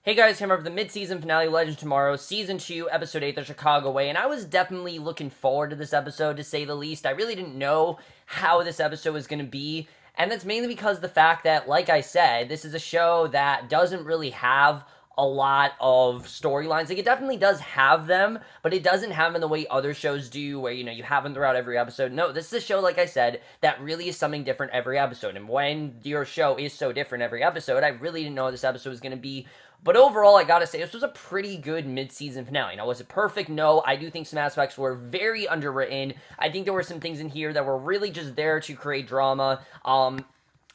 Hey guys, Hammer of the mid-season finale, Legends Tomorrow, Season 2, Episode 8, The Chicago Way, and I was definitely looking forward to this episode, to say the least. I really didn't know how this episode was going to be, and that's mainly because of the fact that, like I said, this is a show that doesn't really have a lot of storylines. Like, it definitely does have them, but it doesn't have them in the way other shows do, where, you have them throughout every episode. No, this is a show, like I said, that really is something different every episode, and when your show is so different every episode, I really didn't know this episode was going to be. But overall, I gotta say, this was a pretty good mid-season finale. Now, was it perfect? No. I do think some aspects were very underwritten. I think there were some things in here that were really just there to create drama.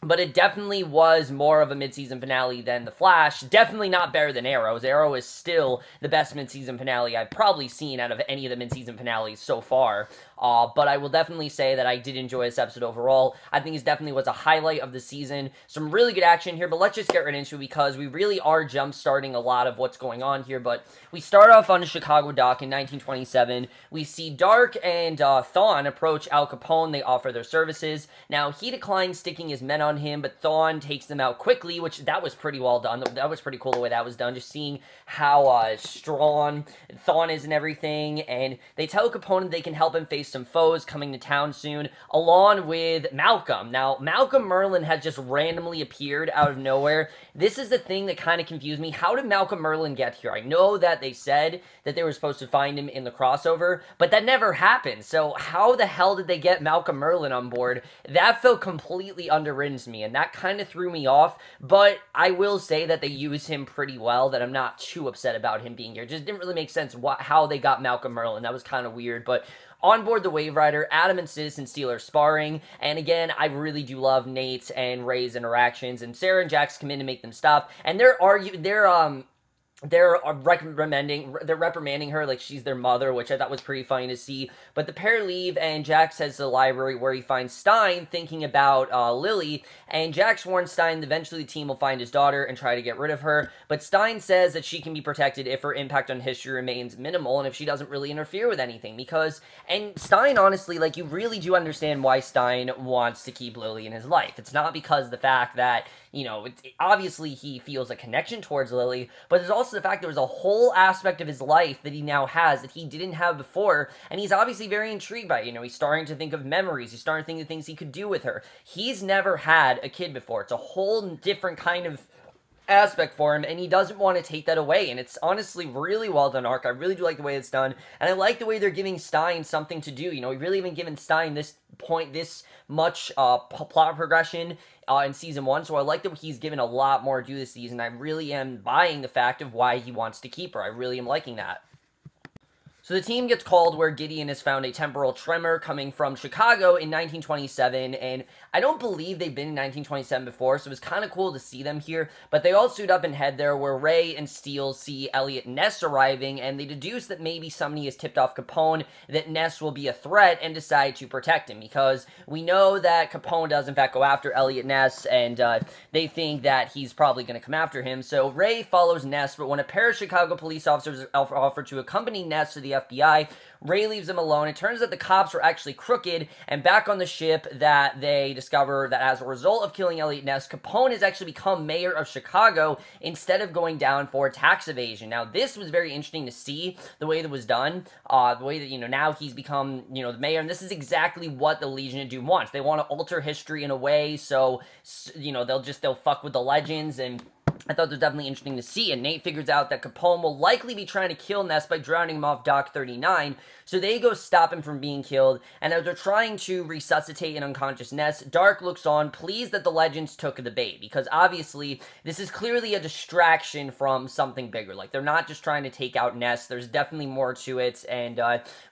But it definitely was more of a mid-season finale than The Flash. Definitely not better than Arrow's. Arrow is still the best mid-season finale I've probably seen out of any of the mid-season finales so far. But I will definitely say that I did enjoy this episode overall. I think it definitely was a highlight of the season. Some really good action here, but let's just get right into it because we really are jump-starting a lot of what's going on here. But we start off on the Chicago dock in 1927. We see Dark and Thawne approach Al Capone. They offer their services. Now, he declines sticking his men on him, but Thawne takes them out quickly, which that was pretty well done. That was pretty cool the way that was done, just seeing how strong Thawne is and everything. And they tell Capone they can help him face some foes coming to town soon, along with Malcolm. Now, Malcolm Merlyn has just randomly appeared out of nowhere. This is the thing that kind of confused me. How did Malcolm Merlyn get here? I know that they said that they were supposed to find him in the crossover, but that never happened. So how the hell did they get Malcolm Merlyn on board? That felt completely underwritten to me, and that kind of threw me off, but I will say that they used him pretty well, that I'm not too upset about him being here. It just didn't really make sense how they got Malcolm Merlyn. That was kind of weird, but on board the Wave Rider, Adam and Citizen Steel are sparring, and again, I really do love Nate and Ray's interactions, and Sarah and Jax come in to make them stop, and they're reprimanding her like she's their mother, which I thought was pretty funny to see. But the pair leave, and Jax heads to the library where he finds Stein thinking about Lily, and Jax warns Stein that eventually the team will find his daughter and try to get rid of her. But Stein says that she can be protected if her impact on history remains minimal and if she doesn't really interfere with anything. And Stein, honestly, like, you really do understand why Stein wants to keep Lily in his life. It's not because of the fact that, obviously he feels a connection towards Lily, but there's also the fact there was a whole aspect of his life that he now has that he didn't have before, and he's obviously very intrigued by it. He's starting to think of memories, he's starting to think of things he could do with her. He's never had a kid before. It's a whole different kind of aspect for him, and he doesn't want to take that away, and it's honestly really well done arc. I really do like the way it's done, and I like the way they're giving Stein something to do. We really haven't given Stein this much plot progression in Season 1, so I like that he's given a lot more to do this season. I really am buying the fact of why he wants to keep her. I really am liking that. So the team gets called where Gideon has found a temporal tremor coming from Chicago in 1927, and I don't believe they've been in 1927 before, so it was kind of cool to see them here, but they all suit up and head there where Ray and Steele see Elliot Ness arriving, and they deduce that maybe somebody has tipped off Capone that Ness will be a threat and decide to protect him, because we know that Capone does in fact go after Elliot Ness, and they think that he's probably going to come after him. So Ray follows Ness, but when a pair of Chicago police officers offer to accompany Ness to the FBI, Ray leaves them alone. It turns out the cops were actually crooked, and back on the ship that they discover that as a result of killing Elliot Ness, Capone has actually become mayor of Chicago instead of going down for tax evasion. Now, this was very interesting to see, the way that was done, the way that, now he's become, the mayor, and this is exactly what the Legion of Doom wants. They want to alter history in a way, so, they'll fuck with the legends, and I thought it was definitely interesting to see, and Nate figures out that Capone will likely be trying to kill Ness by drowning him off Dock 39, so they go stop him from being killed, and as they're trying to resuscitate an unconscious Ness, Dark looks on, pleased that the Legends took the bait, because obviously, this is clearly a distraction from something bigger. Like, they're not just trying to take out Ness, there's definitely more to it, and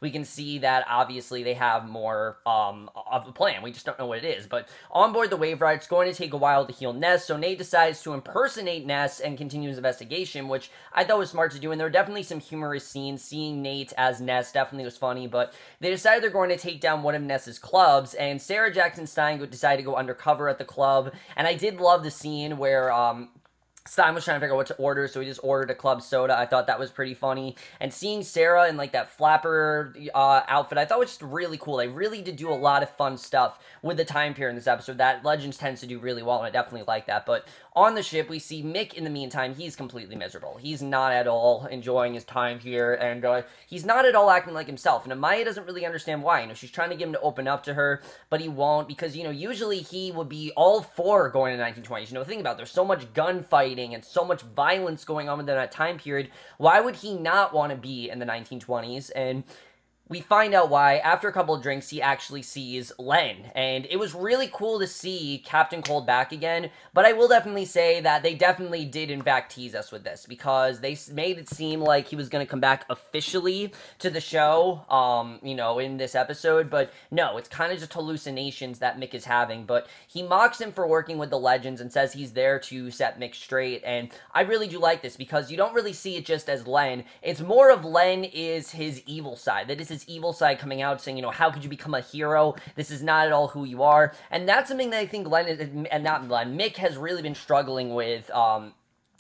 we can see that, obviously, they have more of a plan. We just don't know what it is, but on board the Wave Rider, it's going to take a while to heal Ness, so Nate decides to impersonate Ness and continue his investigation, which I thought was smart to do, and there were definitely some humorous scenes. Seeing Nate as Ness definitely was funny, but they decided they're going to take down one of Ness's clubs, and Sarah Jackson Stein decided to go undercover at the club, and I did love the scene where Stein was trying to figure out what to order, so he just ordered a club soda. I thought that was pretty funny. And seeing Sarah in, like, that flapper outfit, I thought was just really cool. They really did do a lot of fun stuff with the time period in this episode that Legends tends to do really well, and I definitely like that. But on the ship, we see Mick, in the meantime, he's completely miserable. He's not at all enjoying his time here, and he's not at all acting like himself. And Amaya doesn't really understand why. You know, she's trying to get him to open up to her, but he won't, because, you know, usually he would be all for going to 1920s. You know, think about it, there's so much gunfighting and so much violence going on within that time period. Why would he not want to be in the 1920s? And we find out why. After a couple of drinks, he actually sees Len, and it was really cool to see Captain Cold back again, but I will definitely say that they definitely did in fact tease us with this, because they made it seem like he was going to come back officially to the show, you know, in this episode, but no, it's kind of just hallucinations that Mick is having. But he mocks him for working with the Legends and says he's there to set Mick straight, and I really do like this, because you don't really see it just as Len. It's more of Len is his evil side, that is his evil side coming out saying, you know, how could you become a hero? This is not at all who you are. And that's something that I think Mick has really been struggling with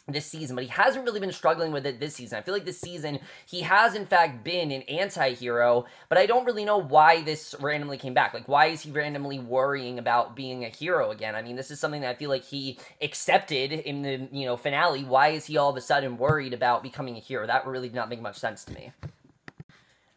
this season, but he hasn't really been struggling with it this season. I feel like this season he has in fact been an anti-hero, but I don't really know why this randomly came back. Like, why is he randomly worrying about being a hero again? I mean, this is something that I feel like he accepted in the, you know, finale. Why is he all of a sudden worried about becoming a hero? That really did not make much sense to me.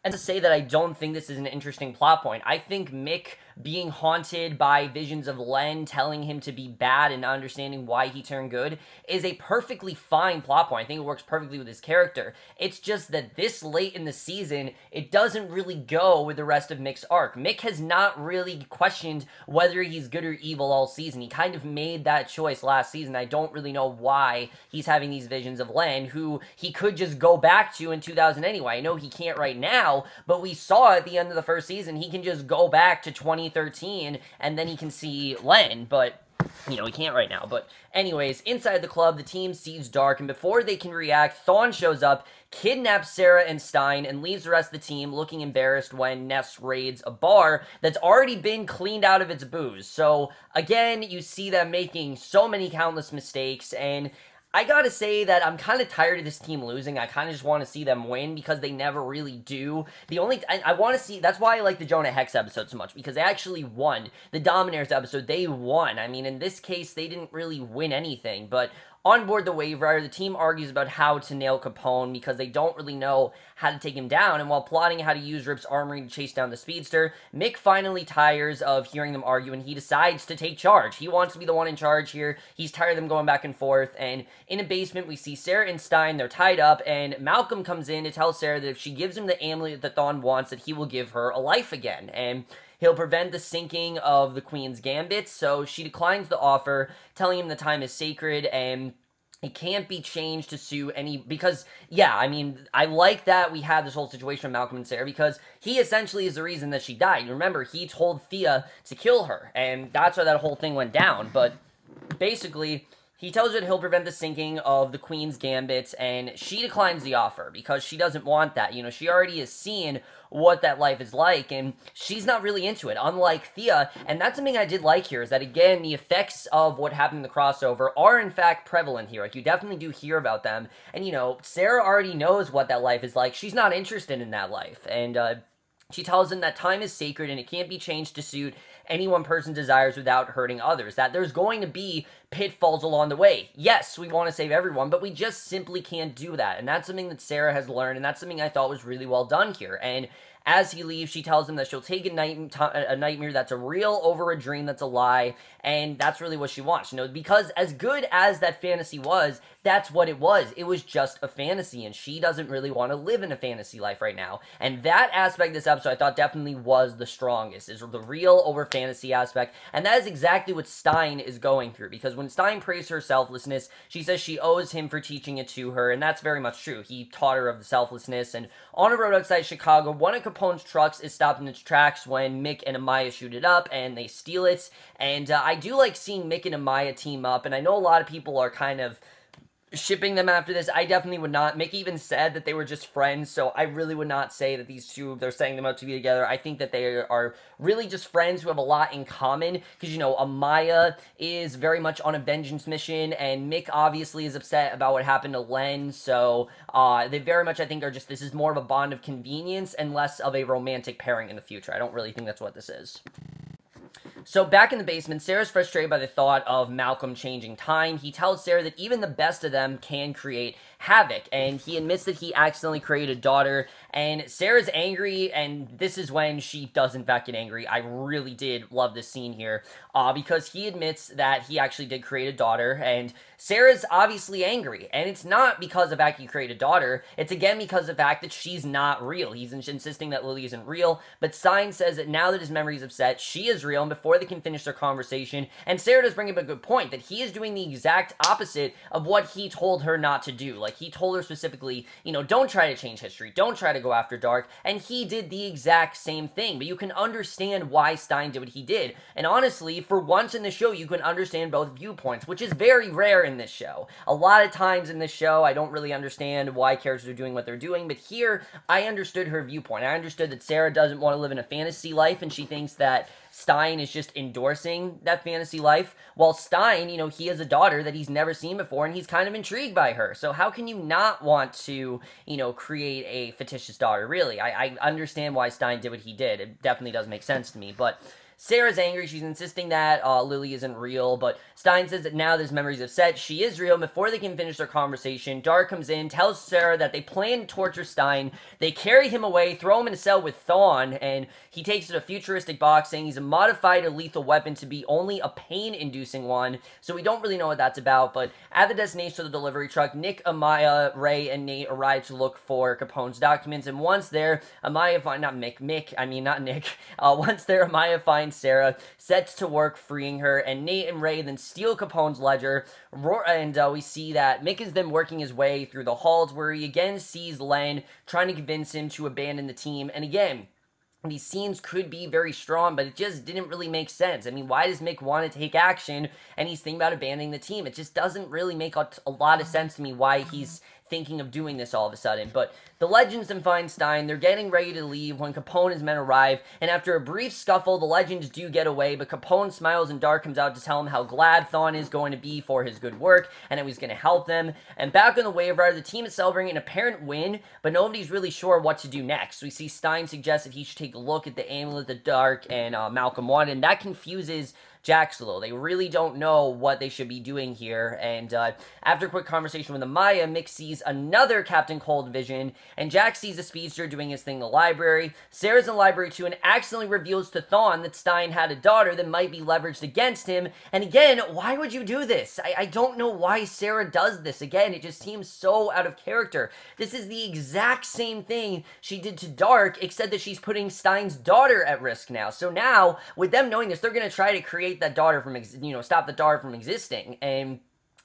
And to say that I don't think this is an interesting plot point, I think Mick being haunted by visions of Len telling him to be bad and not understanding why he turned good is a perfectly fine plot point. I think it works perfectly with his character. It's just that this late in the season, it doesn't really go with the rest of Mick's arc. Mick has not really questioned whether he's good or evil all season. He kind of made that choice last season. I don't really know why he's having these visions of Len, who he could just go back to in 2000 anyway. I know he can't right now, but we saw at the end of the first season, he can just go back to 2013, and then he can see Len, but, you know, he can't right now. But anyways, inside the club, the team sees dark, and before they can react, Thawne shows up, kidnaps Sarah and Stein, and leaves the rest of the team looking embarrassed when Ness raids a bar that's already been cleaned out of its booze. So, again, you see them making so many countless mistakes, and I gotta say that I'm kind of tired of this team losing. I kind of just want to see them win, because they never really do. I want to see, that's why I like the Jonah Hex episode so much, because they actually won. The Dominaires episode, they won. I mean, in this case, they didn't really win anything, but on board the Wave Rider, the team argues about how to nail Capone because they don't really know how to take him down, and while plotting how to use Rip's armory to chase down the speedster, Mick finally tires of hearing them argue, and he decides to take charge. He wants to be the one in charge here. He's tired of them going back and forth, and in a basement, we see Sarah and Stein. They're tied up, and Malcolm comes in to tell Sarah that if she gives him the amulet that Thawne wants, that he will give her a life again, and he'll prevent the sinking of the Queen's Gambit. So she declines the offer, telling him the time is sacred, and it can't be changed to suit any, because, yeah, I mean, I like that we had this whole situation with Malcolm and Sarah, because he essentially is the reason that she died. Remember, he told Thea to kill her, and that's why that whole thing went down, but basically, he tells her that he'll prevent the sinking of the Queen's Gambit, and she declines the offer, because she doesn't want that. You know, she already has seen what that life is like, and she's not really into it, unlike Thea. And that's something I did like here, is that, again, the effects of what happened in the crossover are, in fact, prevalent here. Like, you definitely do hear about them, and, you know, Sarah already knows what that life is like. She's not interested in that life, and, she tells him that time is sacred and it can't be changed to suit any one person's desires without hurting others. That there's going to be pitfalls along the way. Yes, we want to save everyone, but we just simply can't do that. And that's something that Sarah has learned, and that's something I thought was really well done here. And as he leaves, she tells him that she'll take a nightmare that's a real over a dream that's a lie, and that's really what she wants, you know, because as good as that fantasy was, that's what it was. It was just a fantasy, and she doesn't really want to live in a fantasy life right now. And that aspect of this episode, I thought definitely was the strongest, is the real over fantasy aspect, and that is exactly what Stein is going through, because when Stein praised her selflessness, she says she owes him for teaching it to her, and that's very much true. He taught her of the selflessness, and on a road outside Chicago, one of Capone's trucks is stopped in its tracks when Mick and Amaya shoot it up, and they steal it, and I do like seeing Mick and Amaya team up, and I know a lot of people are kind of shipping them after this. I definitely would not. Mick even said that they were just friends, so I really would not say that these two, they're setting them up to be together. I think that they are really just friends who have a lot in common, because, you know, Amaya is very much on a vengeance mission, and Mick obviously is upset about what happened to Len, so they very much, I think, are just, this is more of a bond of convenience and less of a romantic pairing in the future. I don't really think that's what this is. So back in the basement, Sarah's frustrated by the thought of Malcolm changing time. He tells Sarah that even the best of them can create havoc, and he admits that he accidentally created a daughter, and Sarah's angry, and this is when she does in fact get angry. I really did love this scene here, because he admits that he actually did create a daughter, and Sarah's obviously angry, and it's not because of the fact he created a daughter, it's again because of the fact that she's not real. He's insisting that Lily isn't real, but Stein says that now that his memory is upset, she is real, and before they can finish their conversation, and Sarah does bring up a good point, that he is doing the exact opposite of what he told her not to do. Like, he told her specifically, you know, don't try to change history, don't try to go after dark, and he did the exact same thing, but you can understand why Stein did what he did, and honestly, for once in the show, you can understand both viewpoints, which is very rare in this show. A lot of times in this show, I don't really understand why characters are doing what they're doing, but here, I understood her viewpoint. I understood that Sarah doesn't want to live in a fantasy life, and she thinks that Stein is just endorsing that fantasy life, while Stein, you know, he has a daughter that he's never seen before, and he's kind of intrigued by her. So how can you not want to, you know, create a fictitious daughter, really? I understand why Stein did what he did. It definitely does make sense to me, but Sarah's angry. She's insisting that Lily isn't real, but Stein says that now that his memories have set, she is real. Before they can finish their conversation, Dark comes in, tells Sarah that they plan to torture Stein. They carry him away, throw him in a cell with Thawne, and he takes it a futuristic box, saying he's modified a lethal weapon to be only a pain-inducing one, so we don't really know what that's about, but at the destination of the delivery truck, Nick, Amaya, Ray, and Nate arrive to look for Capone's documents, and once there, Amaya finds, once there, Amaya finds Sarah, sets to work freeing her, and Nate and Ray then steal Capone's ledger, and we see that Mick is then working his way through the halls, where he again sees Len, trying to convince him to abandon the team, and again, these scenes could be very strong, but it just didn't really make sense. I mean, why does Mick want to take action, and he's thinking about abandoning the team? It just doesn't really make a lot of sense to me why he's thinking of doing this all of a sudden. But the Legends then find Stein. They're getting ready to leave when Capone and his men arrive, and after a brief scuffle, the Legends do get away, but Capone smiles and Dark comes out to tell him how glad Thawne is going to be for his good work, and how he's going to help them. And back on the Wave Rider, the team is celebrating an apparent win, but nobody's really sure what to do next. We see Stein suggest that he should take a look at the amulet that Dark and Malcolm wanted, and that confuses Jax a little. They really don't know what they should be doing here, and after a quick conversation with Amaya, Mick sees another Captain Cold vision, and Jax sees the speedster doing his thing in the library. Sarah's in the library too, and accidentally reveals to Thawne that Stein had a daughter that might be leveraged against him, and again, why would you do this? I don't know why Sarah does this. Again, it just seems so out of character. This is the exact same thing she did to Dark, except that she's putting Stein's daughter at risk now. So now, with them knowing this, they're going to try to create that daughter from, stop the daughter from existing, and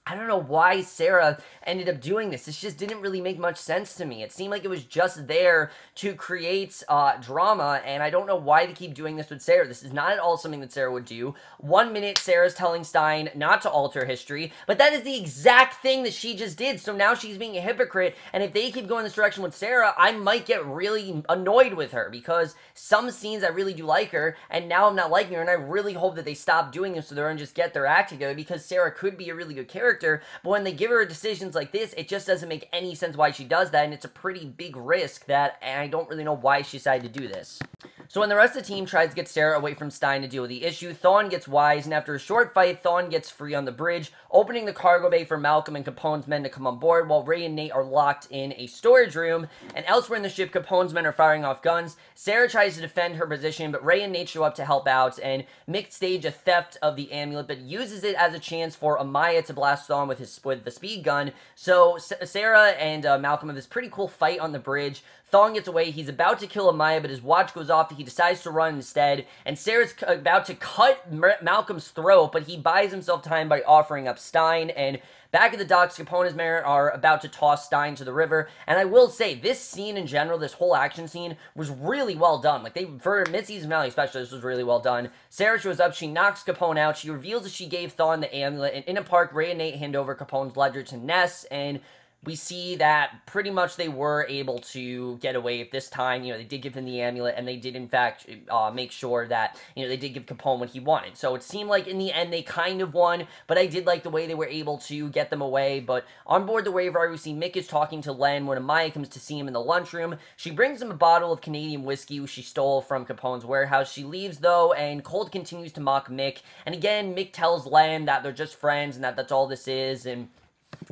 I don't know why Sarah ended up doing this. This just didn't really make much sense to me. It seemed like it was just there to create drama, and I don't know why they keep doing this with Sarah. This is not at all something that Sarah would do. 1 minute, Sarah's telling Stein not to alter history, but that is the exact thing that she just did, so now she's being a hypocrite, and if they keep going this direction with Sarah, I might get really annoyed with her, because some scenes I really do like her, and now I'm not liking her, and I really hope that they stop doing this so they're going to just get their act together, because Sarah could be a really good character, but when they give her decisions like this, it just doesn't make any sense why she does that, and it's a pretty big risk that I don't really know why she decided to do this. So when the rest of the team tries to get Sarah away from Stein to deal with the issue, Thawne gets wise, and after a short fight, Thawne gets free on the bridge, opening the cargo bay for Malcolm and Capone's men to come on board, while Ray and Nate are locked in a storage room, and elsewhere in the ship, Capone's men are firing off guns. Sarah tries to defend her position, but Ray and Nate show up to help out, and Mick stage a theft of the amulet, but uses it as a chance for Amaya to blast Thawne with the speed gun. So Sarah and Malcolm have this pretty cool fight on the bridge. Thawne gets away. He's about to kill Amaya, but his watch goes off. He decides to run instead, and Sarah's about to cut Malcolm's throat, but he buys himself time by offering up Stein, and back at the docks, Capone and Merritt are about to toss Stein to the river, and I will say, this scene in general, this whole action scene, was really well done. Like, for mid-season finale especially, this was really well done. Sarah shows up, she knocks Capone out, she reveals that she gave Thawne the amulet, and in a park, Ray and Nate hand over Capone's ledger to Ness, and we see that pretty much they were able to get away this time. You know, they did give him the amulet, and they did, in fact, make sure that, you know, they did give Capone what he wanted. So it seemed like in the end they kind of won, but I did like the way they were able to get them away. But on board the Wave Rider, we see Mick is talking to Len when Amaya comes to see him in the lunchroom. She brings him a bottle of Canadian whiskey, which she stole from Capone's warehouse. She leaves, though, and Colt continues to mock Mick. And again, Mick tells Len that they're just friends and that that's all this is, and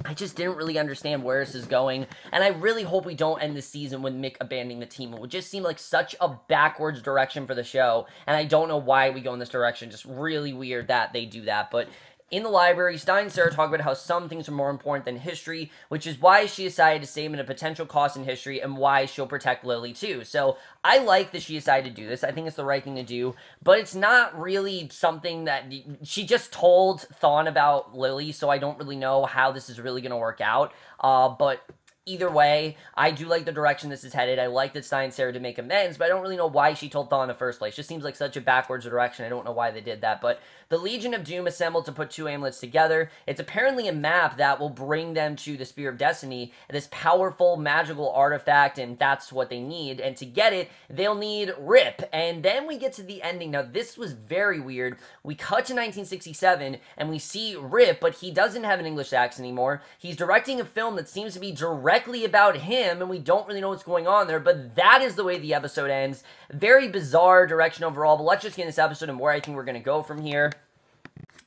I just didn't really understand where this is going, and I really hope we don't end the season with Mick abandoning the team. It would just seem like such a backwards direction for the show, and I don't know why we go in this direction. Just really weird that they do that, but in the library, Stein and Sarah talk about how some things are more important than history, which is why she decided to save him at a potential cost in history and why she'll protect Lily too. So I like that she decided to do this. I think it's the right thing to do, but it's not really something that she just told Thawne about Lily, so I don't really know how this is really going to work out. But either way, I do like the direction this is headed. I like that Stein and Sarah did make amends, but I don't really know why she told Thawne in the first place. It just seems like such a backwards direction. I don't know why they did that, but the Legion of Doom assembled to put two amulets together. It's apparently a map that will bring them to the Spear of Destiny, this powerful magical artifact, and that's what they need. And to get it, they'll need Rip. And then we get to the ending. Now, this was very weird. We cut to 1967, and we see Rip, but he doesn't have an English accent anymore. He's directing a film that seems to be directly about him, and we don't really know what's going on there, but that is the way the episode ends. Very bizarre direction overall, but let's just get in this episode and where I think we're going to go from here.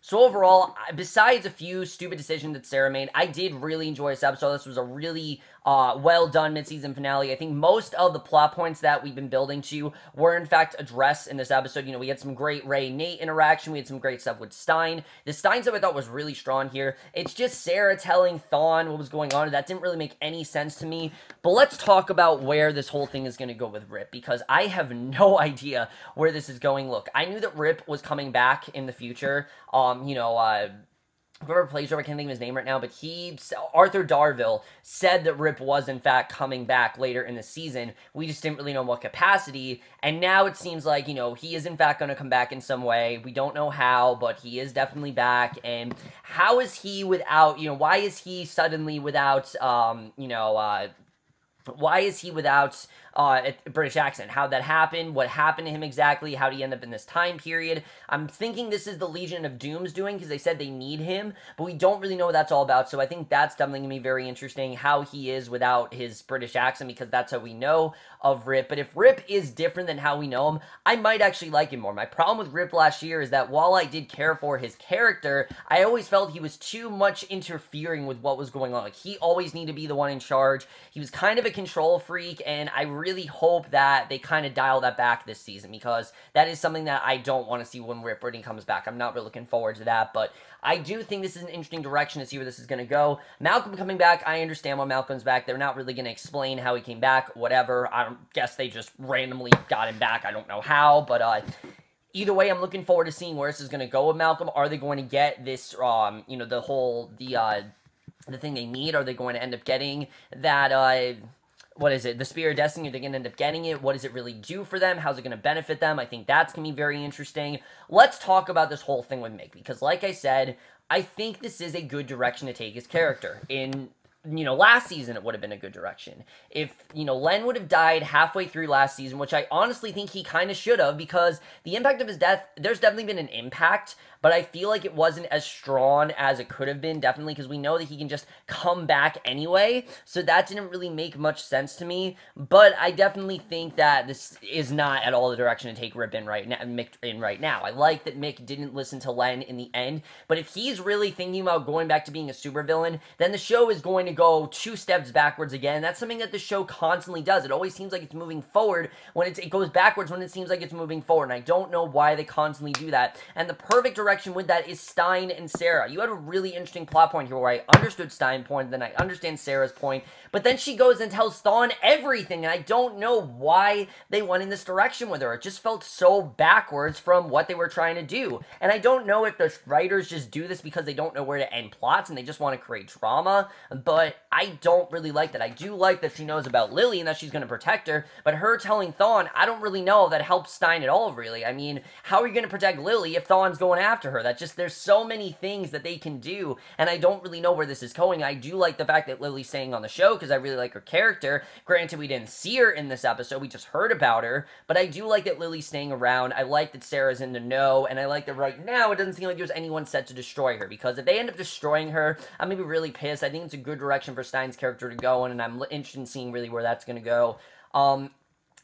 So overall, besides a few stupid decisions that Sarah made, I did really enjoy this episode. This was a really well-done mid-season finale. I think most of the plot points that we've been building to were, in fact, addressed in this episode. You know, we had some great Ray-Nate interaction. We had some great stuff with Stein. The Stein stuff I thought was really strong here. It's just Sarah telling Thawne what was going on. That didn't really make any sense to me. But let's talk about where this whole thing is going to go with Rip, because I have no idea where this is going. Look, I knew that Rip was coming back in the future. Whoever plays Rip, I can't think of his name right now, but Arthur Darville, said that Rip was, in fact, coming back later in the season. We just didn't really know what capacity, and now it seems like, you know, he is, in fact, going to come back in some way. We don't know how, but he is definitely back, and how is he without, you know, why is he suddenly without, why is he without a British accent? How'd that happen? What happened to him exactly? How'd he end up in this time period? I'm thinking this is the Legion of Doom's doing, because they said they need him, but we don't really know what that's all about, so I think that's definitely going to be very interesting, how he is without his British accent, because that's how we know of Rip. But if Rip is different than how we know him, I might actually like him more. My problem with Rip last year is that while I did care for his character, I always felt he was too much interfering with what was going on. Like, he always needed to be the one in charge. He was kind of a control freak, and I really hope that they kind of dial that back this season, because that is something that I don't want to see when Rip Brady comes back. I'm not really looking forward to that, but I do think this is an interesting direction to see where this is going to go. Malcolm coming back, I understand why Malcolm's back. They're not really going to explain how he came back, whatever. I guess they just randomly got him back. I don't know how, but either way, I'm looking forward to seeing where this is going to go with Malcolm. Are they going to get this, you know, the thing they need? Are they going to end up getting that, what is it, the Spear of Destiny? Are they going to end up getting it? What does it really do for them? How's it going to benefit them? I think that's going to be very interesting. Let's talk about this whole thing with Mick, because like I said, I think this is a good direction to take his character. In, you know, last season it would have been a good direction. If, you know, Len would have died halfway through last season, which I honestly think he kind of should have, because the impact of his death, there's definitely been an impact, but I feel like it wasn't as strong as it could have been, definitely, because we know that he can just come back anyway, so that didn't really make much sense to me, but I definitely think that this is not at all the direction to take Rip in right now, Mick in right now. I like that Mick didn't listen to Len in the end, but if he's really thinking about going back to being a supervillain, then the show is going to go 2 steps backwards again. That's something that the show constantly does. It always seems like it's moving forward when it goes backwards when it seems like it's moving forward, and I don't know why they constantly do that, and the perfect direction direction with that is Stein and Sarah. You had a really interesting plot point here where I understood Stein's point, then I understand Sarah's point, but then she goes and tells Thawne everything, and I don't know why they went in this direction with her. It just felt so backwards from what they were trying to do. And I don't know if the writers just do this because they don't know where to end plots and they just want to create drama, but I don't really like that. I do like that she knows about Lily and that she's going to protect her, but her telling Thawne, I don't really know if that helps Stein at all, really. I mean, how are you going to protect Lily if Thawne's going after her? There's so many things that they can do, and I don't really know where this is going. I do like the fact that Lily's staying on the show, because I really like her character. Granted, we didn't see her in this episode, we just heard about her, but I do like that Lily's staying around. I like that Sarah's in the know, and I like that right now it doesn't seem like there's anyone set to destroy her, because if they end up destroying her, I'm going to be really pissed. I think it's a good direction for Stein's character to go in, and I'm interested in seeing really where that's going to go.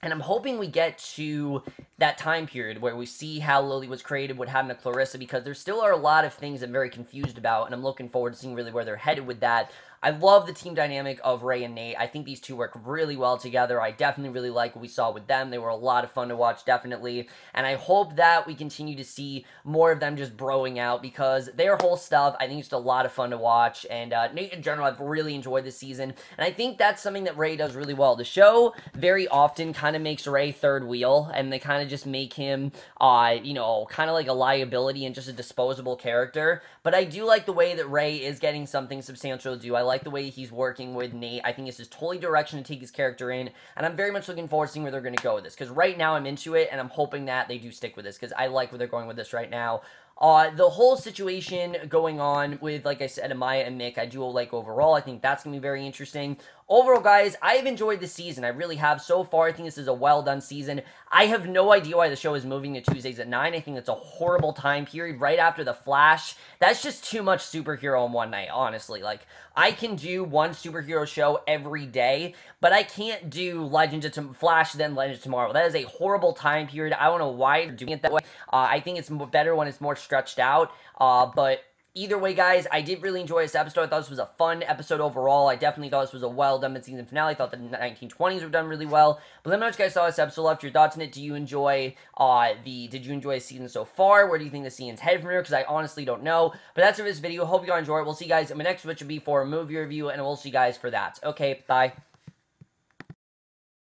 And I'm hoping we get to that time period where we see how Lily was created, what happened to Clarissa, because there still are a lot of things I'm very confused about, and I'm looking forward to seeing really where they're headed with that. I love the team dynamic of Ray and Nate. I think these two work really well together. I definitely really like what we saw with them. They were a lot of fun to watch, definitely. And I hope that we continue to see more of them just broing out, because their whole stuff, I think, is just a lot of fun to watch. And Nate, in general, I've really enjoyed this season. And I think that's something that Ray does really well. The show very often kind of makes Ray third wheel, and they kind of just make him, you know, kind of like a liability and just a disposable character. But I do like the way that Ray is getting something substantial to do. I like the way he's working with Nate. I think it's his totally direction to take his character in, and I'm very much looking forward to seeing where they're going to go with this, because right now I'm into it, and I'm hoping that they do stick with this, because I like where they're going with this right now. The whole situation going on with, like I said, Amaya and Mick, I do like overall. I think that's going to be very interesting. Overall, guys, I've enjoyed the season. I really have so far. I think this is a well-done season. I have no idea why the show is moving to Tuesdays at 9. I think that's a horrible time period right after The Flash. That's just too much superhero in one night, honestly. Like, I can do one superhero show every day, but I can't do Legends of Flash, then Legends tomorrow. That is a horrible time period. I don't know why they're doing it that way. I think it's better when it's more stretched out, but either way, guys, I did really enjoy this episode. I thought this was a fun episode overall. I definitely thought this was a well-done mid-season finale. I thought the 1920s were done really well. But let me know what you guys saw this episode. Left your thoughts on it. Did you enjoy the season so far? Where do you think the season's headed from here? Because I honestly don't know. But that's it for this video. Hope you all enjoy it. We'll see you guys in my next, which will be for a movie review, and we'll see you guys for that. Okay, bye.